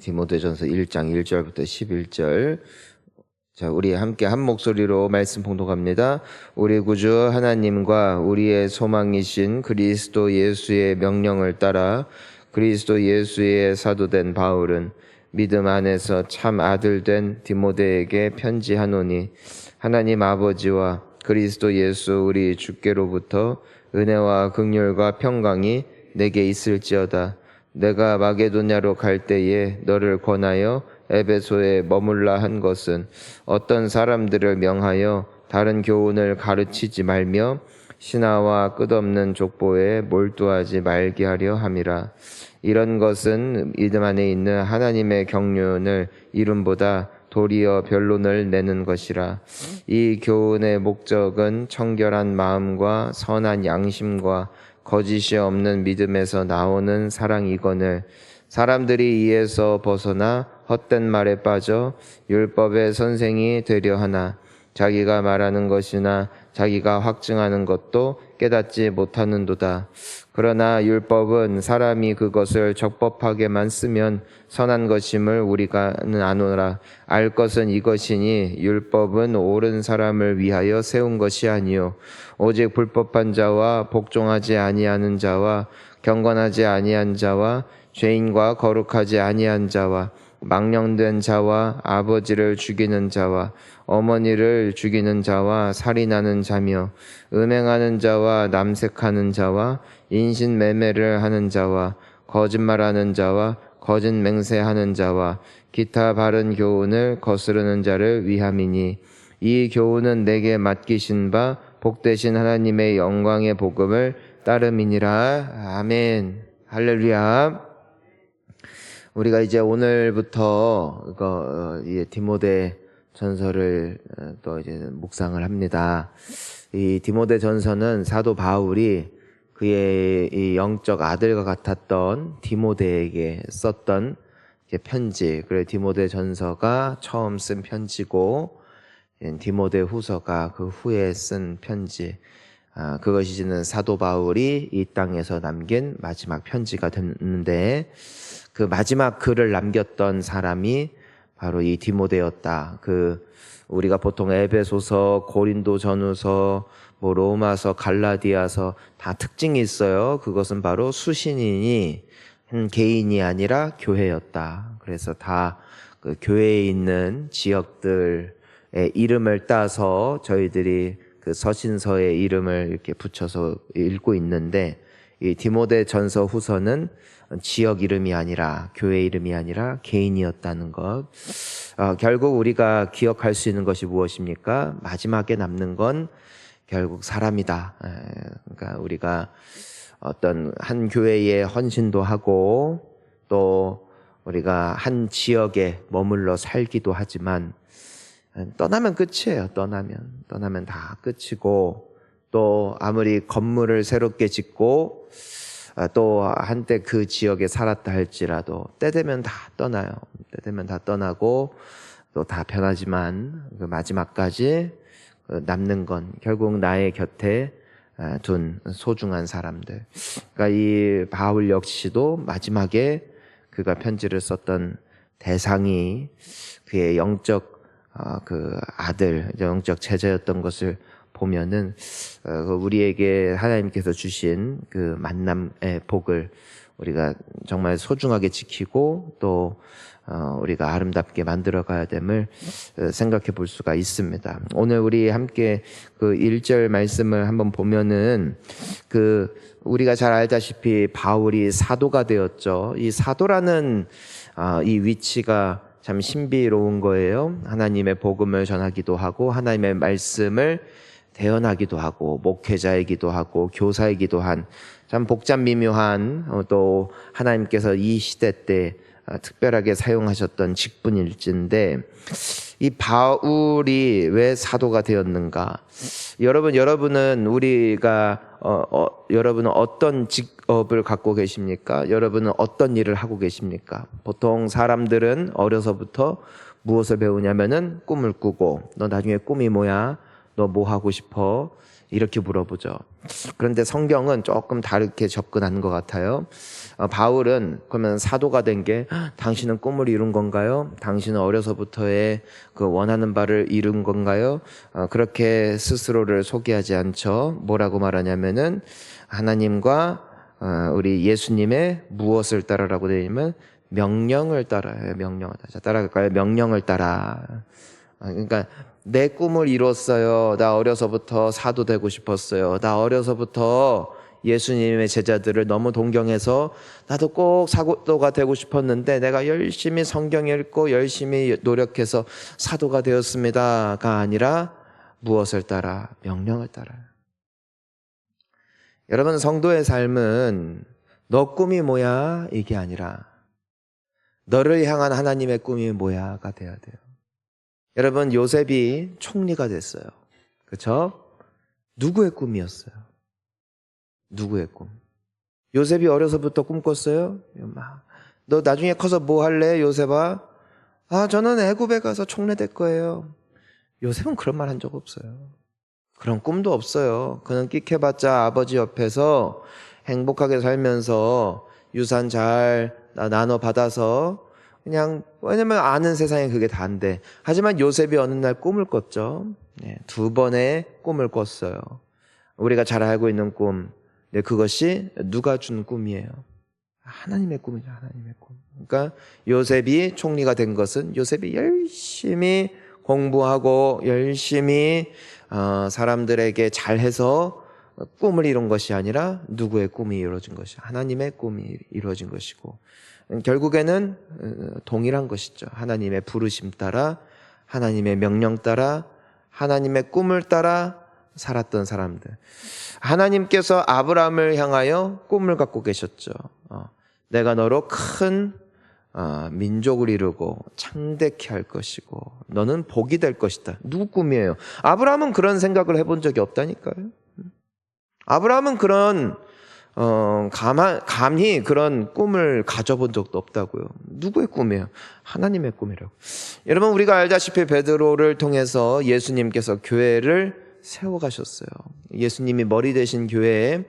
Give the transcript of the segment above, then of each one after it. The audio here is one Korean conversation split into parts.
디모데전서 1장 1절부터 11절. 자, 우리 함께 한 목소리로 말씀 봉독합니다. 우리 구주 하나님과 우리의 소망이신 그리스도 예수의 명령을 따라 그리스도 예수의 사도된 바울은 믿음 안에서 참 아들 된 디모데에게 편지하노니, 하나님 아버지와 그리스도 예수 우리 주께로부터 은혜와 긍휼과 평강이 내게 있을지어다. 내가 마게도냐로 갈 때에 너를 권하여 에베소에 머물라 한 것은 어떤 사람들을 명하여 다른 교훈을 가르치지 말며 신하와 끝없는 족보에 몰두하지 말게 하려 함이라. 이런 것은 믿음 안에 있는 하나님의 경륜을 이름보다 도리어 변론을 내는 것이라. 이 교훈의 목적은 청결한 마음과 선한 양심과 거짓이 없는 믿음에서 나오는 사랑이거늘, 사람들이 이에서 벗어나 헛된 말에 빠져 율법의 선생이 되려 하나 자기가 말하는 것이나 자기가 확증하는 것도 깨닫지 못하는도다. 그러나 율법은 사람이 그것을 적법하게만 쓰면 선한 것임을 우리가는 아노라. 알 것은 이것이니 율법은 옳은 사람을 위하여 세운 것이 아니요 오직 불법한 자와 복종하지 아니하는 자와 경건하지 아니한 자와 죄인과 거룩하지 아니한 자와 망령된 자와 아버지를 죽이는 자와 어머니를 죽이는 자와 살인하는 자며 음행하는 자와 남색하는 자와 인신매매를 하는 자와 거짓말하는 자와 거짓 맹세하는 자와 기타 바른 교훈을 거스르는 자를 위함이니, 이 교훈은 내게 맡기신 바 복되신 하나님의 영광의 복음을 따름이니라. 아멘. 할렐루야. 우리가 이제 오늘부터 디모데 전서를 또 이제 묵상을 합니다. 이 디모데 전서는 사도 바울이 그의 이 영적 아들과 같았던 디모데에게 썼던 편지, 그래 디모데 전서가 처음 쓴 편지고 디모데 후서가 그 후에 쓴 편지, 그것이 이제는 사도 바울이 이 땅에서 남긴 마지막 편지가 됐는데, 그 마지막 글을 남겼던 사람이 바로 이 디모데였다. 우리가 보통 에베소서, 고린도전후서, 로마서, 갈라디아서 다 특징이 있어요. 그것은 바로 수신인이 한 개인이 아니라 교회였다. 그래서 다 그 교회에 있는 지역들의 이름을 따서 저희들이 그 서신서의 이름을 이렇게 붙여서 읽고 있는데, 이 디모데 전서 후서는 지역 이름이 아니라, 교회 이름이 아니라 개인이었다는 것. 결국 우리가 기억할 수 있는 것이 무엇입니까? 마지막에 남는 건 결국 사람이다. 그러니까 우리가 어떤 한 교회에 헌신도 하고 또 우리가 한 지역에 머물러 살기도 하지만 떠나면 끝이에요. 떠나면 다 끝이고, 또 아무리 건물을 새롭게 짓고 또 한때 그 지역에 살았다 할지라도 때 되면 다 떠나요. 때 되면 다 떠나고 또 다 변하지만 그 마지막까지 남는 건 결국 나의 곁에 둔 소중한 사람들. 그러니까 이 바울 역시도 마지막에 그가 편지를 썼던 대상이 그의 영적 그 아들, 영적 제자였던 것을 보면은 우리에게 하나님께서 주신 그 만남의 복을 우리가 정말 소중하게 지키고 또 우리가 아름답게 만들어 가야 됨을 생각해 볼 수가 있습니다. 오늘 우리 함께 그 1절 말씀을 한번 보면은 우리가 잘 알다시피 바울이 사도가 되었죠. 이 사도라는 이 위치가 참 신비로운 거예요. 하나님의 복음을 전하기도 하고 하나님의 말씀을 대언하기도 하고 목회자이기도 하고 교사이기도 한 참 복잡미묘한, 또 하나님께서 이 시대 때 특별하게 사용하셨던 직분일진데, 이 바울이 왜 사도가 되었는가? 여러분은 여러분은 어떤 직업을 갖고 계십니까? 여러분은 어떤 일을 하고 계십니까? 보통 사람들은 어려서부터 무엇을 배우냐면은 꿈을 꾸고, 너 나중에 꿈이 뭐야? 너 뭐 하고 싶어? 이렇게 물어보죠. 그런데 성경은 조금 다르게 접근하는 것 같아요. 바울은 그러면 사도가 된 게 당신은 꿈을 이룬 건가요? 당신은 어려서부터의 그 원하는 바를 이룬 건가요? 그렇게 스스로를 소개하지 않죠. 뭐라고 말하냐면은 하나님과 우리 예수님의 무엇을 따라라고 되어 있냐면 명령을 따라요. 명령을 따라. 자, 따라갈까요? 명령을 따라. 그러니까 내 꿈을 이뤘어요. 나 어려서부터 사도 되고 싶었어요. 나 어려서부터 예수님의 제자들을 너무 동경해서 나도 꼭 사도가 되고 싶었는데 내가 열심히 성경 읽고 열심히 노력해서 사도가 되었습니다가 아니라 무엇을 따라? 명령을 따라요. 여러분, 성도의 삶은 너 꿈이 뭐야? 이게 아니라 너를 향한 하나님의 꿈이 뭐야가 돼야 돼요. 여러분, 요셉이 총리가 됐어요. 그렇죠? 누구의 꿈이었어요? 누구의 꿈? 요셉이 어려서부터 꿈꿨어요? 너 나중에 커서 뭐 할래, 요셉아? 저는 애굽에 가서 총리 될 거예요. 요셉은 그런 말 한 적 없어요. 그런 꿈도 없어요. 그는 끽해봤자 아버지 옆에서 행복하게 살면서 유산 잘 나눠 받아서 그냥, 왜냐면 아는 세상에 그게 다인데. 하지만 요셉이 어느 날 꿈을 꿨죠. 네, 2번의 꿈을 꿨어요. 우리가 잘 알고 있는 꿈. 네, 그것이 누가 준 꿈이에요? 하나님의 꿈이죠. 하나님의 꿈. 그러니까 요셉이 총리가 된 것은 요셉이 열심히 공부하고 열심히 사람들에게 잘해서 꿈을 이룬 것이 아니라 누구의 꿈이 이루어진 것이, 하나님의 꿈이 이루어진 것이고, 결국에는 동일한 것이죠. 하나님의 부르심 따라, 하나님의 명령 따라, 하나님의 꿈을 따라 살았던 사람들. 하나님께서 아브라함을 향하여 꿈을 갖고 계셨죠. 내가 너로 큰 민족을 이루고 창대케 할 것이고 너는 복이 될 것이다. 누구 꿈이에요? 아브라함은 그런 생각을 해본 적이 없다니까요. 아브라함은 그런 감히 그런 꿈을 가져본 적도 없다고요. 누구의 꿈이에요? 하나님의 꿈이라고. 여러분, 우리가 알다시피 베드로를 통해서 예수님께서 교회를 세워가셨어요. 예수님이 머리 되신 교회에,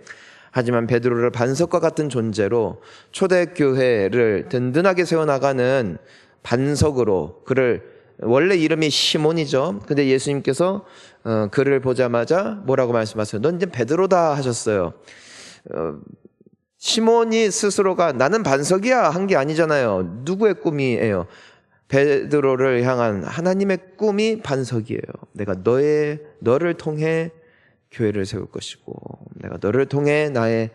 하지만 베드로를 반석과 같은 존재로 초대교회를 든든하게 세워나가는 반석으로, 그를, 원래 이름이 시몬이죠. 근데 예수님께서 그를 보자마자 뭐라고 말씀하세요? 넌 이제 베드로다 하셨어요. 시몬이 스스로가 나는 반석이야 한 게 아니잖아요. 누구의 꿈이에요? 베드로를 향한 하나님의 꿈이 반석이에요. 내가 너를 통해 교회를 세울 것이고 내가 너를 통해 나의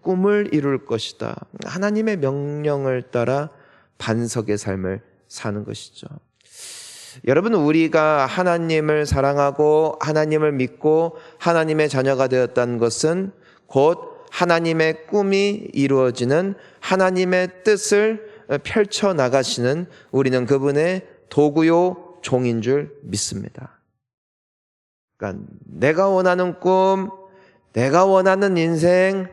꿈을 이룰 것이다. 하나님의 명령을 따라 반석의 삶을 사는 것이죠. 여러분, 우리가 하나님을 사랑하고 하나님을 믿고 하나님의 자녀가 되었다는 것은 곧 하나님의 꿈이 이루어지는, 하나님의 뜻을 펼쳐나가시는 우리는 그분의 도구요 종인 줄 믿습니다. 그러니까 내가 원하는 꿈, 내가 원하는 인생,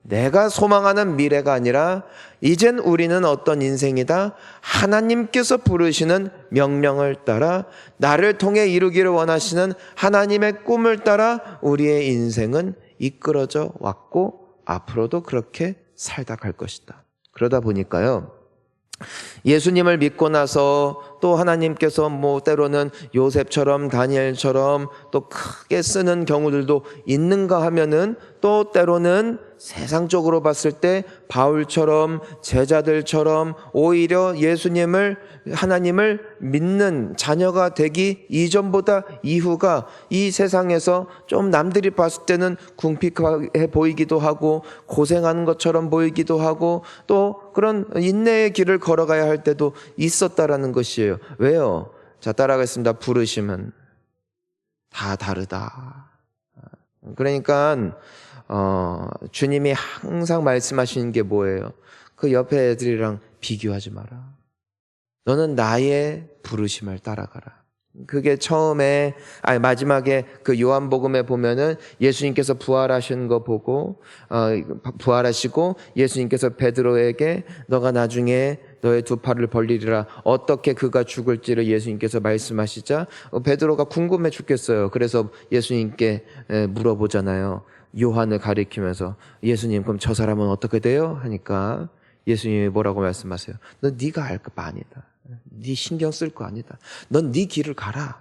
내가 소망하는 미래가 아니라 이젠 우리는 어떤 인생이다? 하나님께서 부르시는 명령을 따라 나를 통해 이루기를 원하시는 하나님의 꿈을 따라 우리의 인생은 이끌어져 왔고 앞으로도 그렇게 살다 갈 것이다. 그러다 보니까요, 예수님을 믿고 나서 또 하나님께서 때로는 요셉처럼 다니엘처럼 또 크게 쓰는 경우들도 있는가 하면은 또 때로는 세상적으로 봤을 때 바울처럼 제자들처럼 오히려 예수님을, 하나님을 믿는 자녀가 되기 이전보다 이후가 이 세상에서 좀 남들이 봤을 때는 궁핍해 보이기도 하고 고생하는 것처럼 보이기도 하고 또 그런 인내의 길을 걸어가야 할 때도 있었다라는 것이에요. 왜요? 자, 따라가겠습니다. 부르심은 다 다르다. 그러니까 주님이 항상 말씀하시는 게 뭐예요? 그 옆에 애들이랑 비교하지 마라. 너는 나의 부르심을 따라가라. 그게 처음에 마지막에 그 요한복음에 보면은 예수님께서 부활하신 거 보고 부활하시고 예수님께서 베드로에게 너가 나중에 너의 두 팔을 벌리리라 어떻게 그가 죽을지를 예수님께서 말씀하시자 베드로가 궁금해 죽겠어요. 그래서 예수님께 물어보잖아요. 요한을 가리키면서 예수님 그럼 저 사람은 어떻게 돼요? 하니까 예수님이 뭐라고 말씀하세요? 너 네가 알 거 아니다. 네 신경 쓸 거 아니다. 넌 네 길을 가라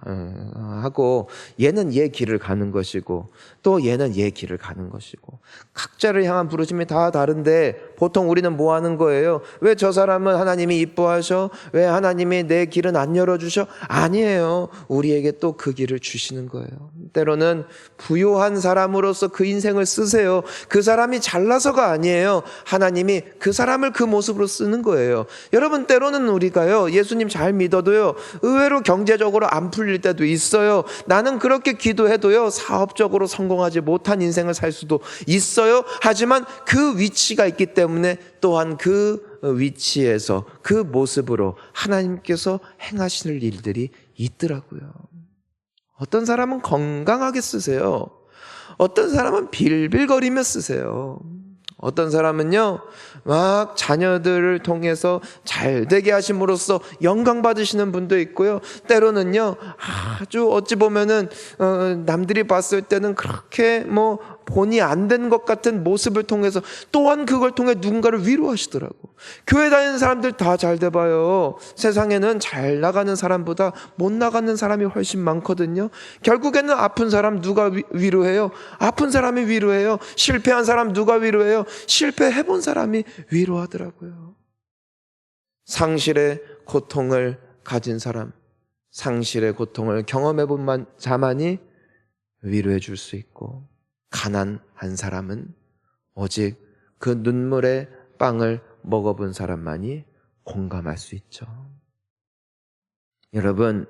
하고 얘는 얘 길을 가는 것이고 또 얘는 얘 길을 가는 것이고 각자를 향한 부르심이 다 다른데 보통 우리는 뭐 하는 거예요? 왜 저 사람은 하나님이 이뻐하셔? 왜 하나님이 내 길은 안 열어주셔? 아니에요. 우리에게 또 그 길을 주시는 거예요. 때로는 부요한 사람으로서 그 인생을 쓰세요. 그 사람이 잘나서가 아니에요. 하나님이 그 사람을 그 모습으로 쓰는 거예요. 여러분 때로는 우리가요 예수님 잘 믿어도요 의외로 경제적으로 안 풀릴 때도 있어요. 나는 그렇게 기도해도요 사업적으로 성공하지 못한 인생을 살 수도 있어요. 하지만 그 위치가 있기 때문에 또한 그 위치에서 그 모습으로 하나님께서 행하실 일들이 있더라고요. 어떤 사람은 건강하게 쓰세요. 어떤 사람은 빌빌거리며 쓰세요. 어떤 사람은요 막 자녀들을 통해서 잘 되게 하심으로써 영광 받으시는 분도 있고요. 때로는요 아주 어찌 보면은 남들이 봤을 때는 그렇게 뭐 본이 안 된 것 같은 모습을 통해서 또한 그걸 통해 누군가를 위로하시더라고. 교회 다니는 사람들 다 잘 돼봐요. 세상에는 잘 나가는 사람보다 못 나가는 사람이 훨씬 많거든요. 결국에는 아픈 사람 누가 위로해요? 아픈 사람이 위로해요. 실패한 사람 누가 위로해요? 실패해본 사람이 위로하더라고요. 상실의 고통을 가진 사람, 상실의 고통을 경험해본 자만이 위로해 줄 수 있고, 가난한 사람은 오직 그 눈물의 빵을 먹어본 사람만이 공감할 수 있죠. 여러분,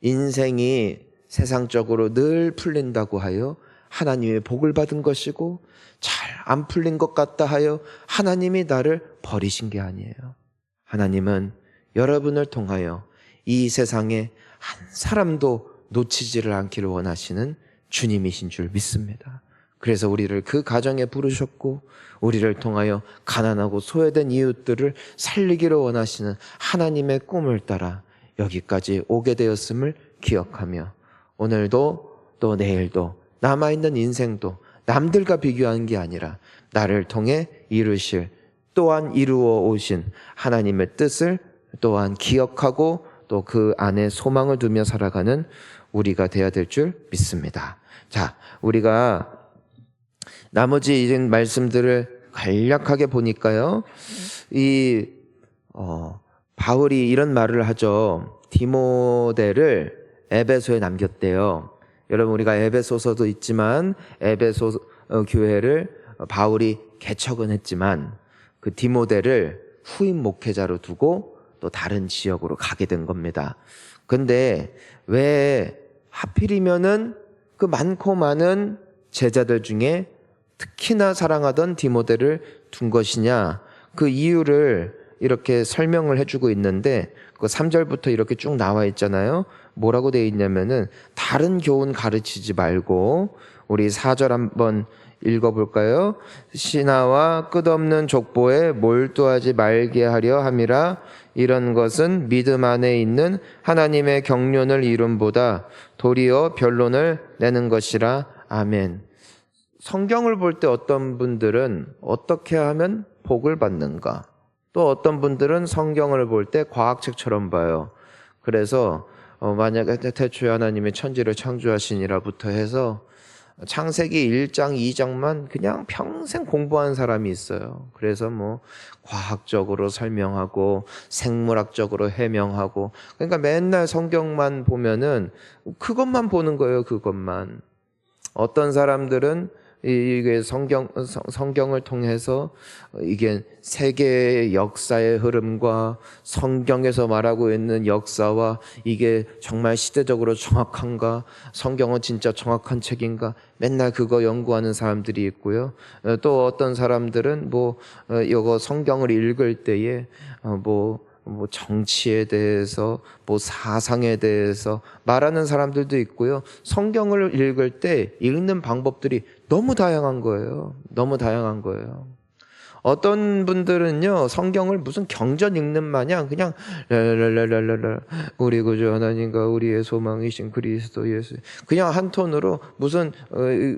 인생이 세상적으로 늘 풀린다고 하여 하나님의 복을 받은 것이고 잘 안 풀린 것 같다 하여 하나님이 나를 버리신 게 아니에요. 하나님은 여러분을 통하여 이 세상에 한 사람도 놓치지를 않기를 원하시는 주님이신 줄 믿습니다. 그래서 우리를 그 가정에 부르셨고 우리를 통하여 가난하고 소외된 이웃들을 살리기를 원하시는 하나님의 꿈을 따라 여기까지 오게 되었음을 기억하며 오늘도 또 내일도 남아있는 인생도 남들과 비교하는 게 아니라 나를 통해 이루실 또한 이루어 오신 하나님의 뜻을 또한 기억하고 또 그 안에 소망을 두며 살아가는 우리가 되어야 될 줄 믿습니다. 자, 우리가 나머지 이제 말씀들을 간략하게 보니까요. 바울이 이런 말을 하죠. 디모데를 에베소에 남겼대요. 여러분 우리가 에베소서도 있지만 에베소 교회를 바울이 개척은 했지만 그 디모데를 후임 목회자로 두고 또 다른 지역으로 가게 된 겁니다. 근데 왜 하필이면은 그 많고 많은 제자들 중에 특히나 사랑하던 디모데를 둔 것이냐, 그 이유를 이렇게 설명을 해주고 있는데 그 3절부터 이렇게 쭉 나와 있잖아요. 뭐라고 되어 있냐면은 다른 교훈 가르치지 말고 우리 4절 한번 읽어볼까요? 신하와 끝없는 족보에 몰두하지 말게 하려 함이라. 이런 것은 믿음 안에 있는 하나님의 경륜을 이룸보다 도리어 변론을 내는 것이라. 아멘. 성경을 볼 때 어떤 분들은 어떻게 하면 복을 받는가? 또 어떤 분들은 성경을 볼 때 과학책처럼 봐요. 그래서 만약에 태초에 하나님의 천지를 창조하시니라부터 해서 창세기 1장, 2장만 그냥 평생 공부한 사람이 있어요. 그래서 뭐 과학적으로 설명하고 생물학적으로 해명하고, 그러니까 맨날 성경만 보면은 그것만 보는 거예요. 그것만. 어떤 사람들은 이게 성경을 통해서 이게 세계의 역사의 흐름과 성경에서 말하고 있는 역사와 이게 정말 시대적으로 정확한가, 성경은 진짜 정확한 책인가, 맨날 그거 연구하는 사람들이 있고요. 또 어떤 사람들은 이거 성경을 읽을 때에 뭐 정치에 대해서, 뭐 사상에 대해서 말하는 사람들도 있고요. 성경을 읽을 때 읽는 방법들이 너무 다양한 거예요. 너무 다양한 거예요. 어떤 분들은요, 성경을 무슨 경전 읽는 마냥 그냥 랄랄랄랄랄라 우리 구주 하나님과 우리의 소망이신 그리스도 예수, 그냥 한 톤으로 무슨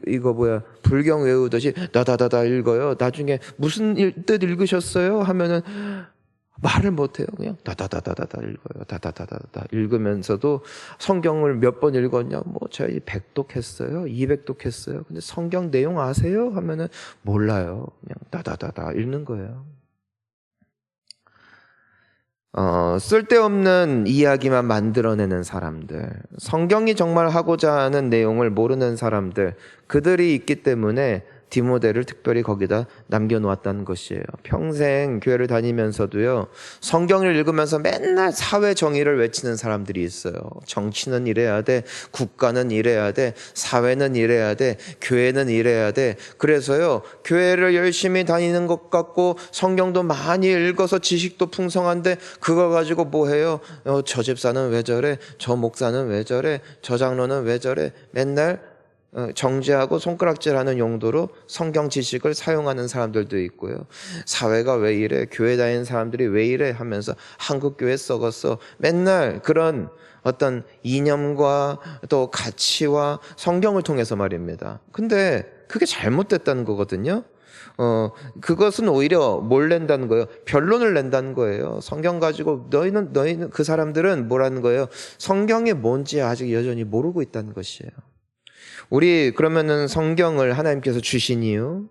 이거 뭐야 불경 외우듯이 다다다다 읽어요. 나중에 무슨 뜻 읽으셨어요? 하면은 말을 못해요. 그냥 다다다다다 읽어요. 다다다다다 읽으면서도 성경을 몇 번 읽었냐? 뭐 저희 100독 했어요. 200독 했어요. 근데 성경 내용 아세요? 하면은 몰라요. 그냥 다다다다 읽는 거예요. 쓸데없는 이야기만 만들어내는 사람들, 성경이 정말 하고자 하는 내용을 모르는 사람들, 그들이 있기 때문에 디모데를 특별히 거기다 남겨놓았다는 것이에요. 평생 교회를 다니면서도요, 성경을 읽으면서 맨날 사회 정의를 외치는 사람들이 있어요. 정치는 이래야 돼, 국가는 이래야 돼, 사회는 이래야 돼, 교회는 이래야 돼. 그래서요, 교회를 열심히 다니는 것 같고 성경도 많이 읽어서 지식도 풍성한데 그걸 가지고 뭐 해요? 저 집사는 왜 저래? 저 목사는 왜 저래? 저 장로는 왜 저래? 맨날 정죄하고 손가락질하는 용도로 성경 지식을 사용하는 사람들도 있고요. 사회가 왜 이래? 교회 다니는 사람들이 왜 이래? 하면서 한국 교회 썩었어. 맨날 그런 어떤 이념과 또 가치와 성경을 통해서 말입니다. 근데 그게 잘못됐다는 거거든요. 그것은 오히려 뭘 낸다는 거예요? 변론을 낸다는 거예요. 성경 가지고 너희는 그 사람들은 뭐라는 거예요? 성경이 뭔지 아직 여전히 모르고 있다는 것이에요. 우리 그러면은 성경을 하나님께서 주신 이유,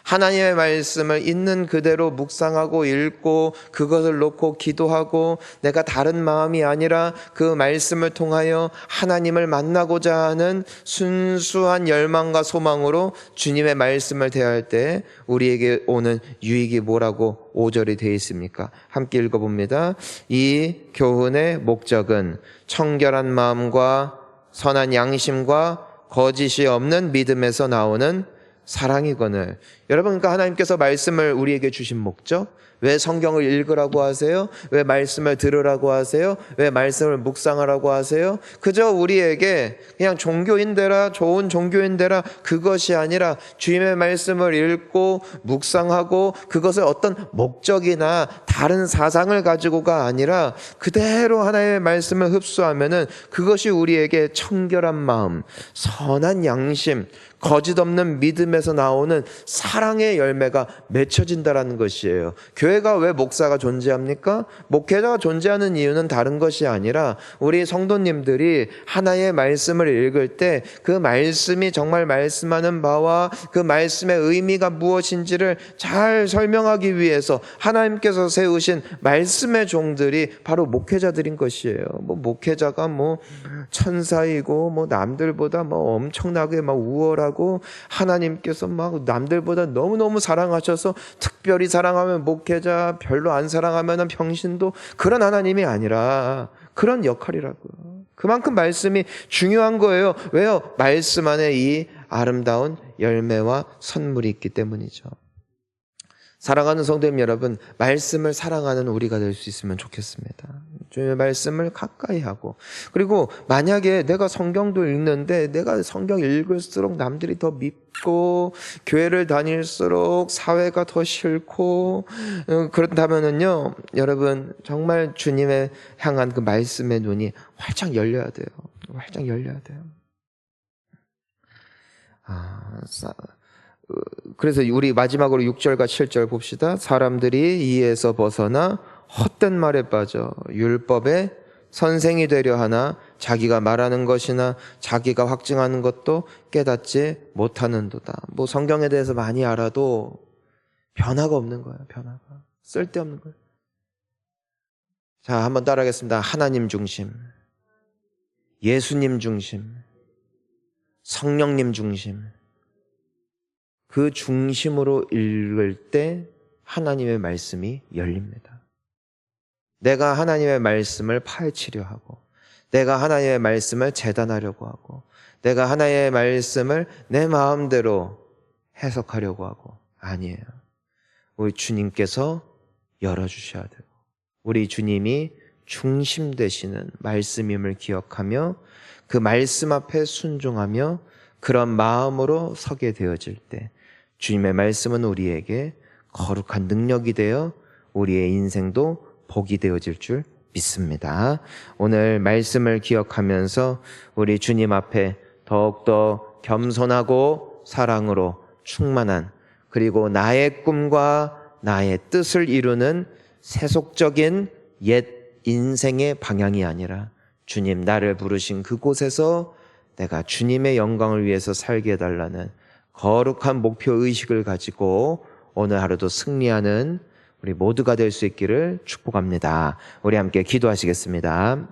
하나님의 말씀을 있는 그대로 묵상하고 읽고 그것을 놓고 기도하고 내가 다른 마음이 아니라 그 말씀을 통하여 하나님을 만나고자 하는 순수한 열망과 소망으로 주님의 말씀을 대할 때 우리에게 오는 유익이 뭐라고 5절이 되어 있습니까? 함께 읽어봅니다. 이 교훈의 목적은 청결한 마음과 선한 양심과 거짓이 없는 믿음에서 나오는 사랑이거늘. 여러분, 그러니까 하나님께서 말씀을 우리에게 주신 목적, 왜 성경을 읽으라고 하세요? 왜 말씀을 들으라고 하세요? 왜 말씀을 묵상하라고 하세요? 그저 우리에게 그냥 종교인되라, 좋은 종교인되라, 그것이 아니라 주님의 말씀을 읽고 묵상하고 그것을 어떤 목적이나 다른 사상을 가지고가 아니라 그대로 하나님의 말씀을 흡수하면은 그것이 우리에게 청결한 마음, 선한 양심, 거짓 없는 믿음에서 나오는 사랑의 열매가 맺혀진다라는 것이에요. 교회가 왜 목사가 존재합니까? 목회자가 존재하는 이유는 다른 것이 아니라 우리 성도님들이 하나의 말씀을 읽을 때 그 말씀이 정말 말씀하는 바와 그 말씀의 의미가 무엇인지를 잘 설명하기 위해서 하나님께서 세우신 말씀의 종들이 바로 목회자들인 것이에요. 뭐 목회자가 뭐 천사이고 뭐 남들보다 뭐 엄청나게 막 우월하고 하나님께서 막 남들보다 너무너무 사랑하셔서 특별히 사랑하면 목회자, 별로 안 사랑하면 평신도, 그런 하나님이 아니라 그런 역할이라고요. 그만큼 말씀이 중요한 거예요. 왜요? 말씀 안에 이 아름다운 열매와 선물이 있기 때문이죠. 사랑하는 성도님 여러분, 말씀을 사랑하는 우리가 될 수 있으면 좋겠습니다. 주님의 말씀을 가까이 하고, 그리고 만약에 내가 성경도 읽는데 내가 성경 읽을수록 남들이 더 밉고 교회를 다닐수록 사회가 더 싫고 그렇다면은요, 여러분 정말 주님의 향한 그 말씀의 눈이 활짝 열려야 돼요. 활짝 열려야 돼요. 그래서 우리 마지막으로 6절과 7절 봅시다. 사람들이 이에서 벗어나 헛된 말에 빠져 율법의 선생이 되려 하나 자기가 말하는 것이나 자기가 확증하는 것도 깨닫지 못하는도다. 뭐 성경에 대해서 많이 알아도 변화가 없는 거예요. 변화가 쓸데없는 거예요. 자, 한번 따라하겠습니다. 하나님 중심, 예수님 중심, 성령님 중심. 그 중심으로 읽을 때 하나님의 말씀이 열립니다. 내가 하나님의 말씀을 파헤치려 하고, 내가 하나님의 말씀을 재단하려고 하고, 내가 하나님의 말씀을 내 마음대로 해석하려고 하고, 아니에요. 우리 주님께서 열어주셔야 되고, 우리 주님이 중심 되시는 말씀임을 기억하며 그 말씀 앞에 순종하며 그런 마음으로 서게 되어질 때 주님의 말씀은 우리에게 거룩한 능력이 되어 우리의 인생도 복이 되어질 줄 믿습니다. 오늘 말씀을 기억하면서 우리 주님 앞에 더욱더 겸손하고 사랑으로 충만한, 그리고 나의 꿈과 나의 뜻을 이루는 세속적인 옛 인생의 방향이 아니라 주님 나를 부르신 그곳에서 내가 주님의 영광을 위해서 살게 해달라는 거룩한 목표의식을 가지고 오늘 하루도 승리하는 우리 모두가 될 수 있기를 축복합니다. 우리 함께 기도하시겠습니다.